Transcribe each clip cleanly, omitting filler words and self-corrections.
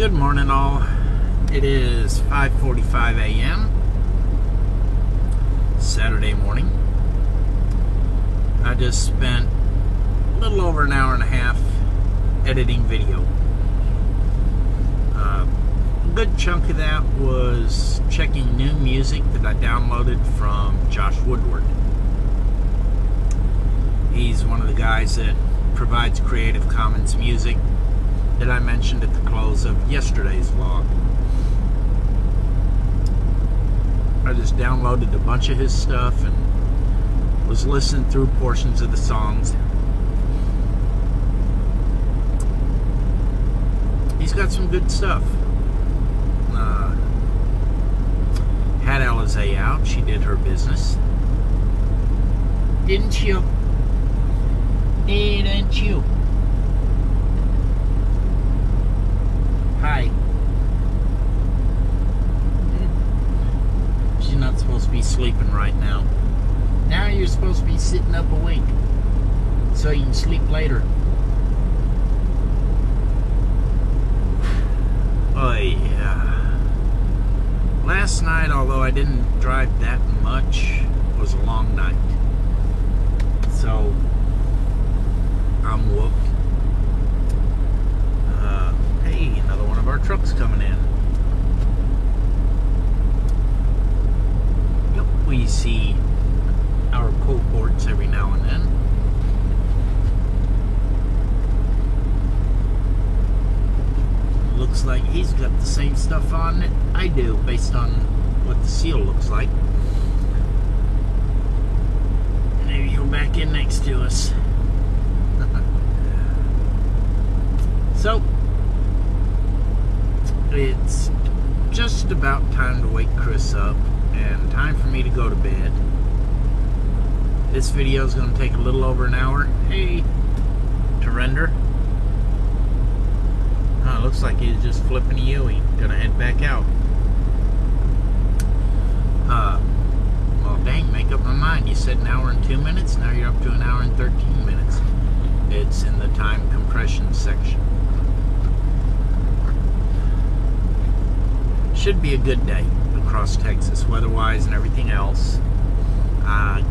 Good morning, all. It is 5:45 a.m. Saturday morning. I just spent a little over an hour and a half editing video. A good chunk of that was checking new music that I downloaded from Josh Woodward. He's one of the guys that provides Creative Commons music that I mentioned at the close of yesterday's vlog. I just downloaded a bunch of his stuff and was listening through portions of the songs. He's got some good stuff. Had Alizé out. She did her business. Didn't you? Didn't you? Hi. She's not supposed to be sleeping right now. Now you're supposed to be sitting up awake so you can sleep later. Oh yeah. Last night, although I didn't drive that much, was a long night. So I'm whooped. Hey, another one of our trucks coming in. Yep, we see our cohorts every now and then. Looks like he's got the same stuff on that I do, based on what the seal looks like. Maybe he'll back in next to us. So, it's just about time to wake Chris up and time for me to go to bed. This video is going to take a little over an hour, to render. Oh, it looks like he's just flipping a U-ey. Gonna head back out. Well, dang, make up my mind. You said an hour and 2 minutes. Now you're up to an hour and 13 minutes. It's in the time compression section. Should be a good day across Texas, weather-wise and everything else.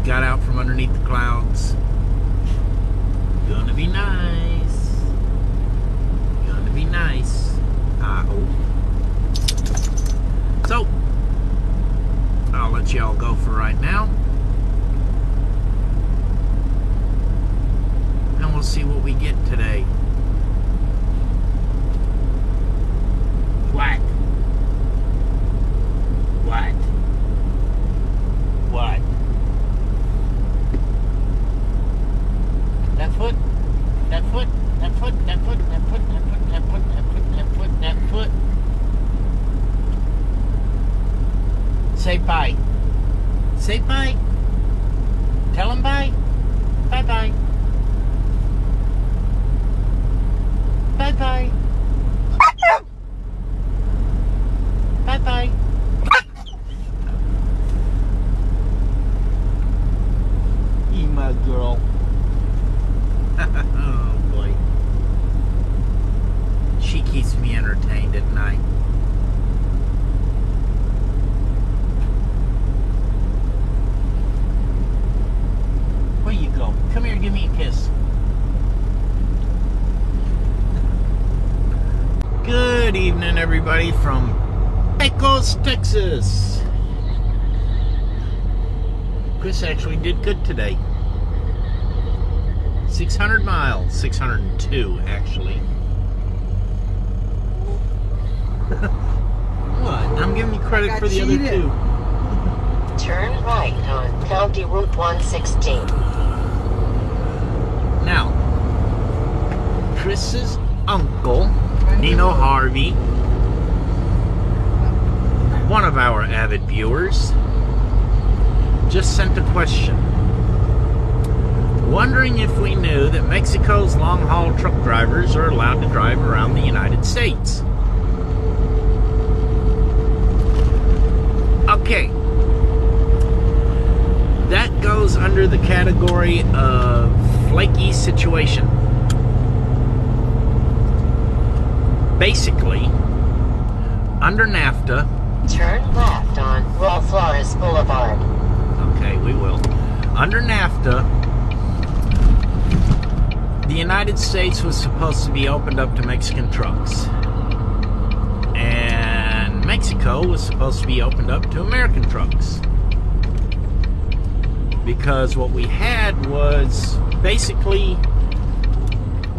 Got out from underneath the clouds. Gonna be nice. Gonna be nice. I hope. So, I'll let y'all go for right now. And we'll see what we get today. What? What? What? That foot, that foot, that foot, that foot, that foot, that foot, that foot, that foot, that foot, that foot. Say bye. Say bye. Tell him bye. Bye-bye. Bye-bye. Bye-bye. My girl. Oh boy. She keeps me entertained at night. Where you go? Come here, give me a kiss. Good evening, everybody, from Pecos, Texas. Chris actually did good today. 600 miles, 602 actually. What? I'm giving you credit for the other two. Turn right on County Route 116. Now, Chris's uncle, Nino Harvey, one of our avid viewers, just sent a question. Wondering if we knew that Mexico's long-haul truck drivers are allowed to drive around the United States. Okay. That goes under the category of flaky situation. Basically, under NAFTA. Turn left on Raul Flores Boulevard. Okay, we will. Under NAFTA, the United States was supposed to be opened up to Mexican trucks. And Mexico was supposed to be opened up to American trucks. Because what we had was basically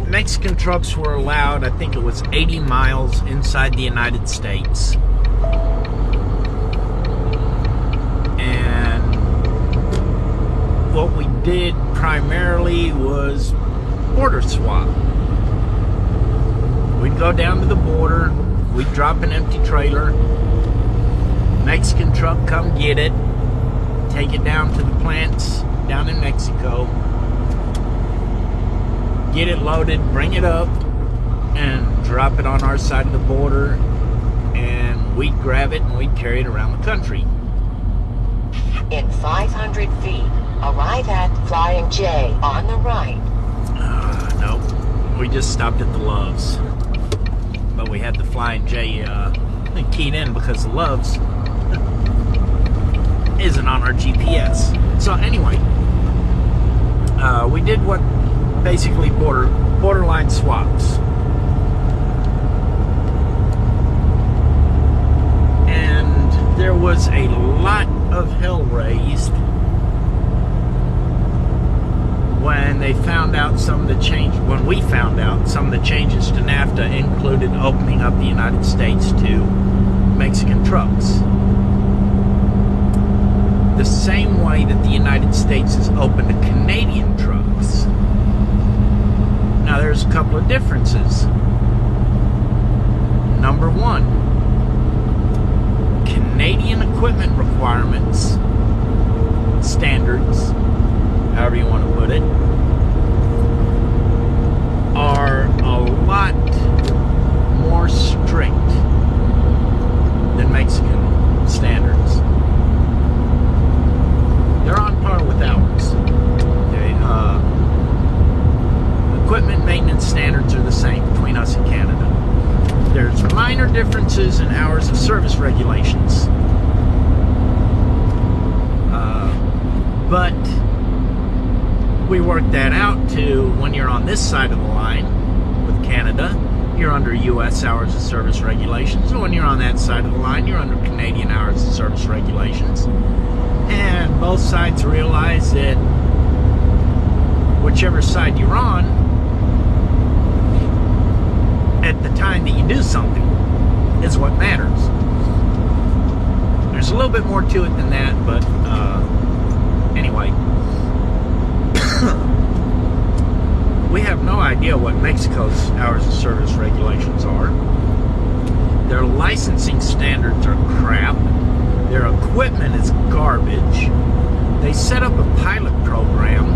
Mexican trucks were allowed, I think it was 80 miles inside the United States. And what we did primarily was border swap. We'd go down to the border, we'd drop an empty trailer, Mexican truck come get it, take it down to the plants down in Mexico, get it loaded, bring it up, and drop it on our side of the border, and we'd grab it and we'd carry it around the country. In 500 feet, arrive at Flying J on the right. Nope. We just stopped at the Loves. But we had the Flying J keyed in because the Loves isn't on our GPS. So anyway, we did what basically borderline swaps. And there was a lot of hell raised when they found out some of the change. When we found out some of the changes to NAFTA included opening up the United States to Mexican trucks. The same way that the United States is open to Canadian trucks. Now there's a couple of differences. Number one, Canadian equipment requirements, standards, however you want to put it, are a lot more strict than Mexican standards. They're on par with ours. Okay, equipment maintenance standards are the same between us and Canada. There's minor differences in hours of service regulations. But we work that out to when you're on this side of the line with Canada, you're under U.S. hours of service regulations. And when you're on that side of the line, you're under Canadian hours of service regulations. And both sides realize that whichever side you're on, at the time that you do something, is what matters. There's a little bit more to it than that, but anyway. We have no idea what Mexico's hours of service regulations are. Their licensing standards are crap. Their equipment is garbage. They set up a pilot program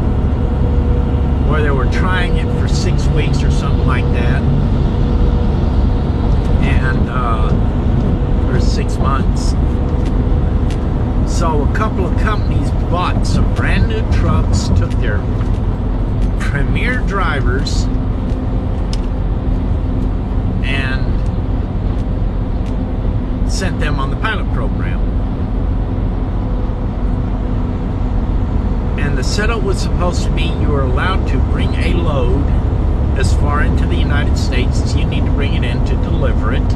where they were trying it for 6 weeks or something like that. And, or 6 months. So a couple of companies bought some brand new trucks, took their premier drivers, and sent them on the pilot program. And the setup was supposed to be you were allowed to bring a load as far into the United States as you need to bring it in to deliver it.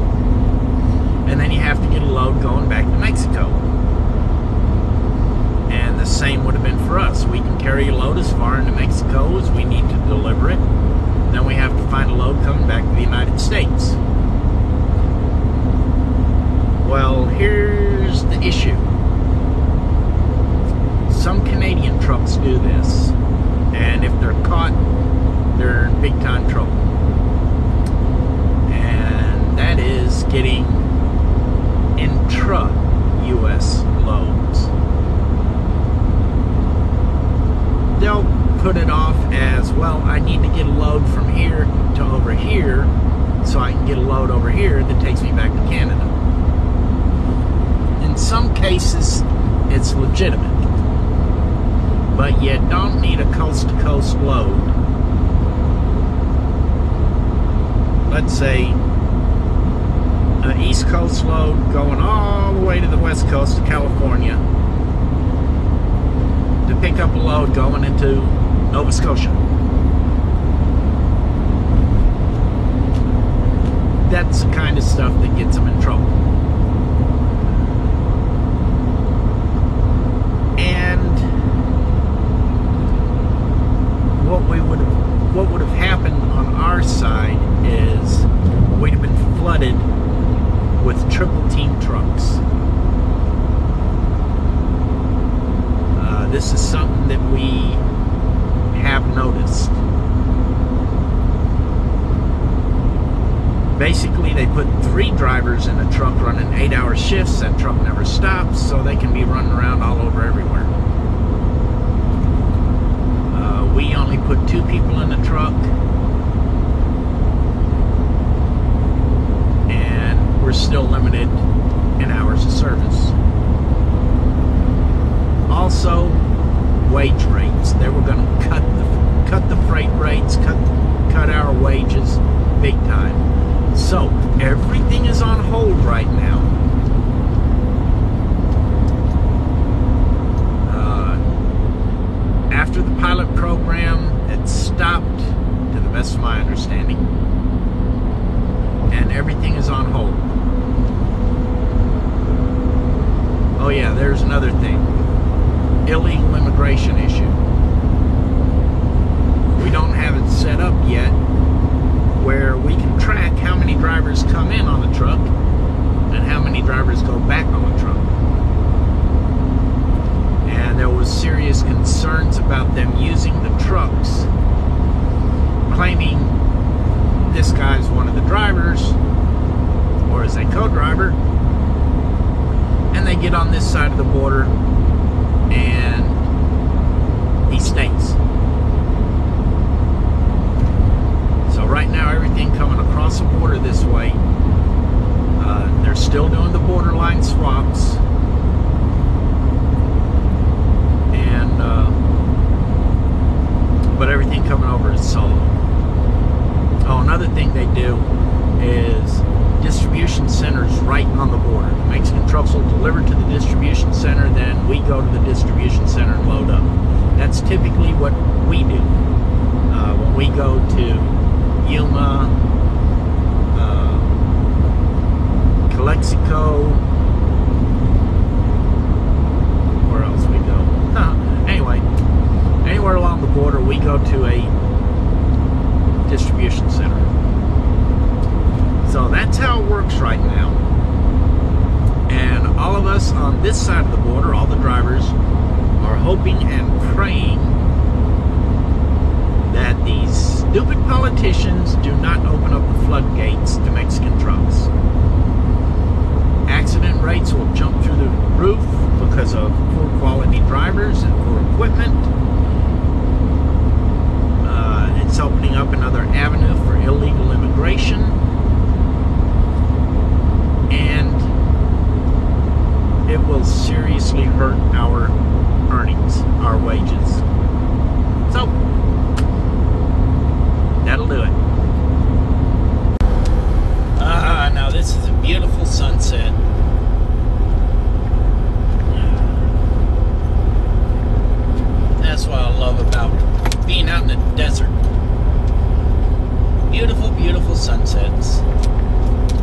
And then you have to get a load going back to Mexico. And the same would have been for us. We can carry a load as far into Mexico as we need to deliver it. Then we have to find a load coming back to the United States. Well, here's the issue. Some Canadian trucks do this, and if they're caught, they're in big time trouble. And that is getting intra-US loads. They'll put it off as, well, I need to get a load from here to over here so I can get a load over here that takes me back to Canada. In some cases, it's legitimate. But you don't need a coast-to-coast load. Let's say an East Coast load going all the way to the West Coast of California to pick up a load going into Nova Scotia. That's the kind of stuff that gets them in trouble. And what would have happened on our side is we'd have been flooded with triple team trucks. This is something that we have noticed. Basically, they put 3 drivers in a truck running 8-hour shifts. That truck never stops, so they can be running around all over everywhere. We only put 2 people in the truck, and we're still limited in hours of service. Also, wage rates. They were going to cut the freight rates, cut our wages big time. So everything is on hold right now. After the pilot program, it stopped, to the best of my understanding, and everything is on hold. Oh yeah, there's another thing. Illegal immigration issue. We don't have it set up yet where we can track how many drivers come in on the truck and how many drivers go back on the truck. And there was serious concerns about them using the trucks, claiming this guy's one of the drivers or is a co-driver, and they get on this side of the border and he stays. So right now, everything coming across the border this way, they're still doing the borderline swaps, and but everything coming over is solo. Oh, another thing they do is distribution centers right on the border. The Mexican trucks will deliver to the distribution center, then we go to the distribution center and load up. That's typically what we do. When we go to Yuma, Calexico, where else we go? Anyway, anywhere along the border, we go to a distribution center. So that's how it works right now. And all of us on this side of the border, all the drivers, are hoping and praying that these stupid politicians do not open up the floodgates to Mexican trucks. Accident rates will jump through the roof because of poor quality drivers and poor equipment. It's opening up another avenue for illegal immigration. And it will seriously hurt our earnings, our wages. So, that'll do it. Now this is a beautiful sunset. That's what I love about being out in the desert. Beautiful, beautiful sunsets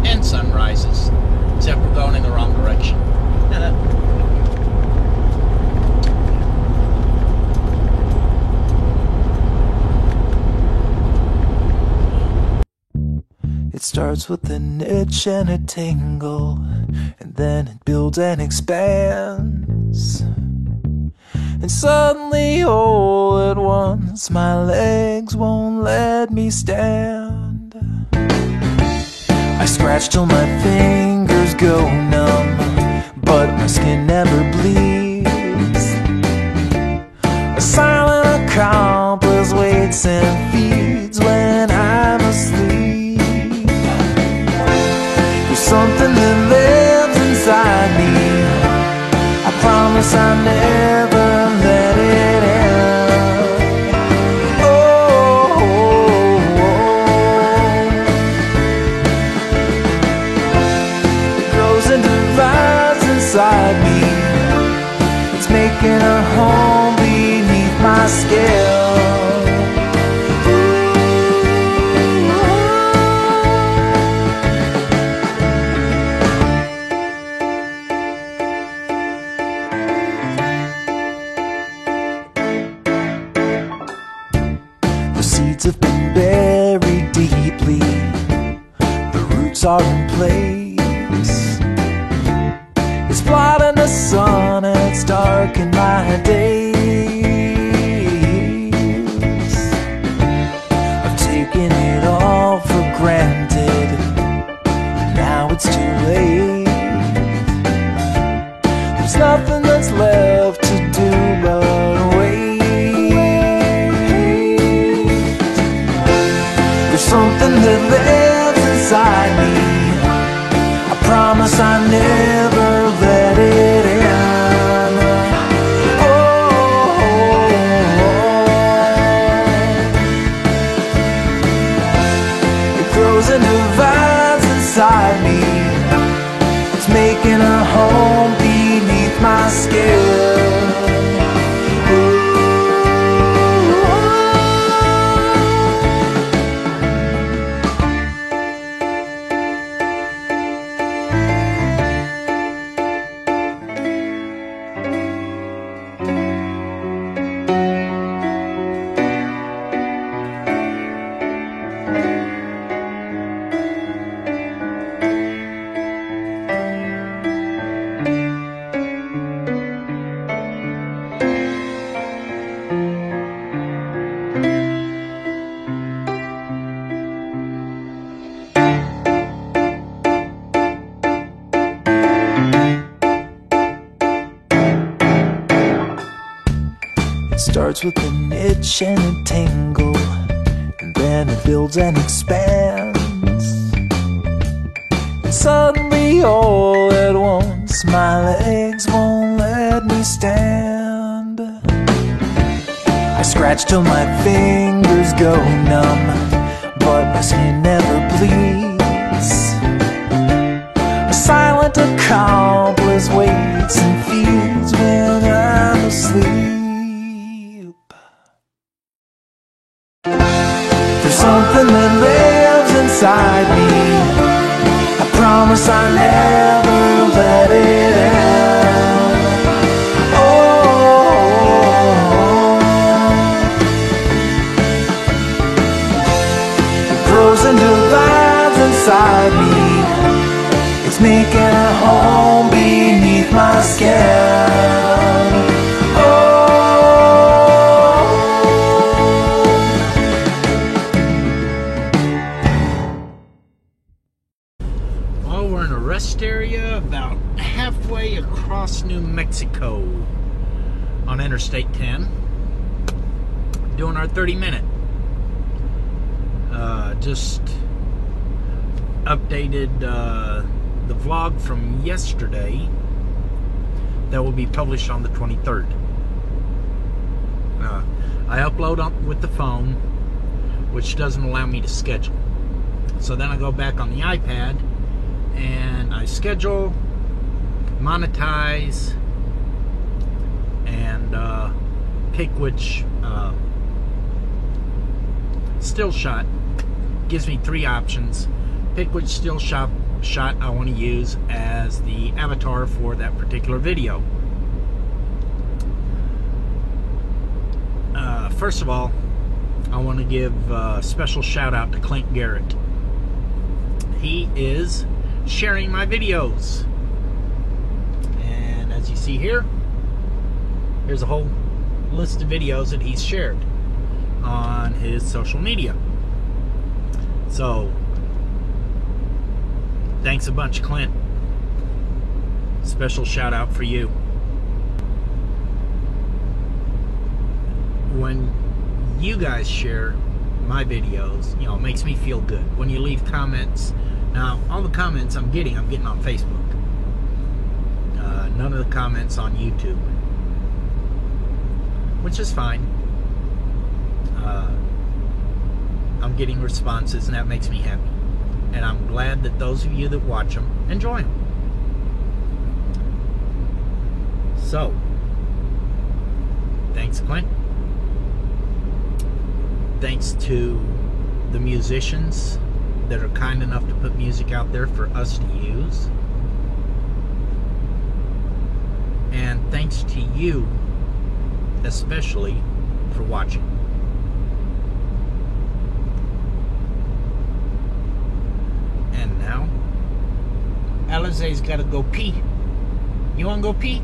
and sunrises, except we're going in the wrong direction. It starts with an itch and a tingle, and then it builds and expands. And suddenly, all at once, my legs won't let me stand. I scratch till my fingers go numb, but my skin never bleeds. A silent accomplice waits and feeds when I'm asleep. There's something that lives inside me. I promise I'll never let it end. Oh, oh, oh. back in my days of taking it all for granted. Now it's too late. There's nothing that's left to do but wait. There's something that lives inside me. I promise I never let it in. Oh, it grows into vines inside me. It's making a home beneath my skin. It starts with an itch and a tingle, and then it builds and expands. And suddenly all at once my legs won't let me stand. I scratch till my fingers go numb, but my skin never bleeds. A silent accomplice waits and feeds when I'm asleep. There's something that lives inside me. I promise I never let it in. Oh, it grows into vines inside me. It's making a home beneath my skin. We're in a rest area about halfway across New Mexico on Interstate 10, doing our 30-minute. Just updated the vlog from yesterday that will be published on the 23rd. I upload with the phone, which doesn't allow me to schedule. So then I go back on the iPad and I schedule, monetize, and pick which still shot. Gives me 3 options. Pick which still shot I want to use as the avatar for that particular video. First of all, I want to give a special shout out to Clint Garrett. He is sharing my videos, and as you see here, here's a whole list of videos that he's shared on his social media. So thanks a bunch, Clint. Special shout out for you. When you guys share my videos, you know, it makes me feel good. When you leave comments, now all the comments I'm getting on Facebook. None of the comments on YouTube, which is fine. I'm getting responses, and that makes me happy. And I'm glad that those of you that watch them enjoy them. So, thanks, Clint. Thanks to the musicians that are kind enough to put music out there for us to use. And thanks to you, especially, for watching. And now, Alize's got to go pee. You want to go pee?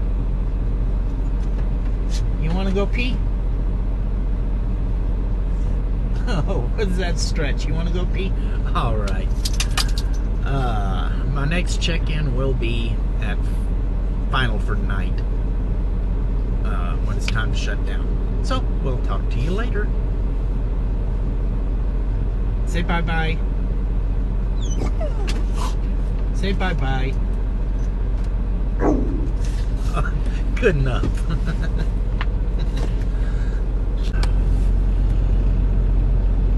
You want to go pee? Oh, what's that stretch? You want to go pee? All right. My next check-in will be at Final for tonight. When it's time to shut down. So, we'll talk to you later. Say bye-bye. Say bye-bye. Good enough.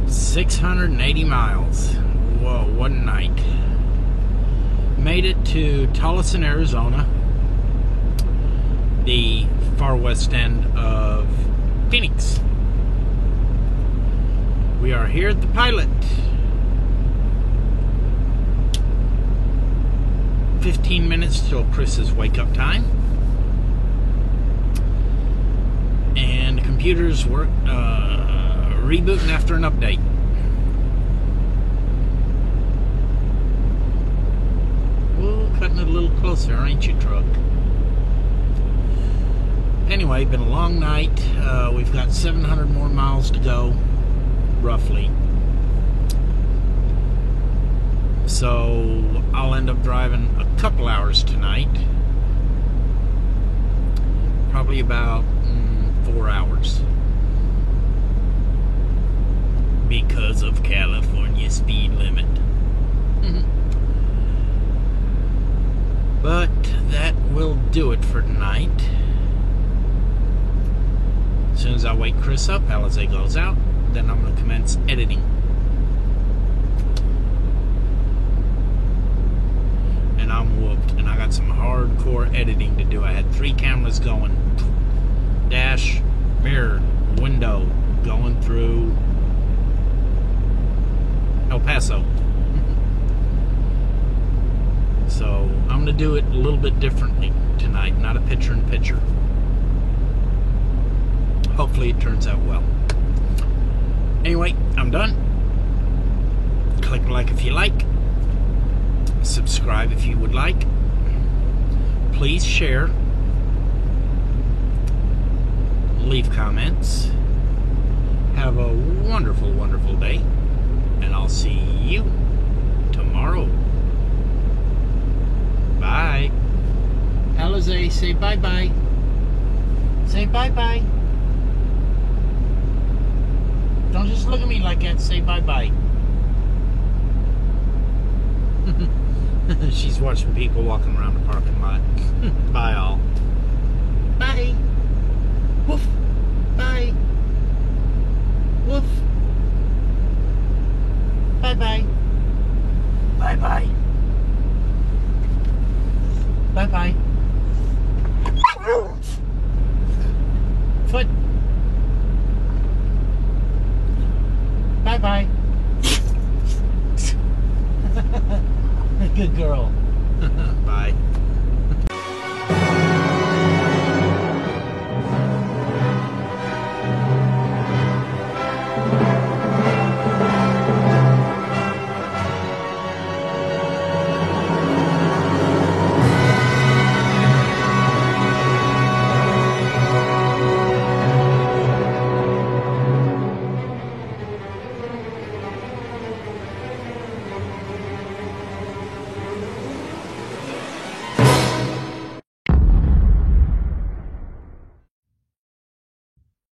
680 miles. Whoa, what a night. Made it to Tolleson, Arizona, the far west end of Phoenix. We are here at the Pilot. 15 minutes till Chris's wake-up time. And the computers work rebooting after an update. Whoa, cutting it a little closer, ain't you, truck? Anyway, been a long night. We've got 700 more miles to go, roughly. So I'll end up driving a couple hours tonight. Probably about 4 hours. Because of California speed limit. But that will do it for tonight. As soon as I wake Chris up, Alizé goes out, then I'm going to commence editing. And I'm whooped, and I got some hardcore editing to do. I had 3 cameras going. Dash, mirror, window, going through El Paso. So I'm going to do it a little bit differently tonight, not a picture-in-picture. Hopefully it turns out well. Anyway, I'm done. Click like if you like. Subscribe if you would like. Please share. Leave comments. Have a wonderful, wonderful day. And I'll see you tomorrow. Bye. Alizé, say bye-bye. Say bye-bye. Don't just look at me like that. Say bye-bye. She's watching people walking around the parking lot. Bye, all. Bye. Woof. Bye. Woof. Bye-bye. Bye-bye. Bye-bye. Foot. Bye-bye. Good girl. Bye.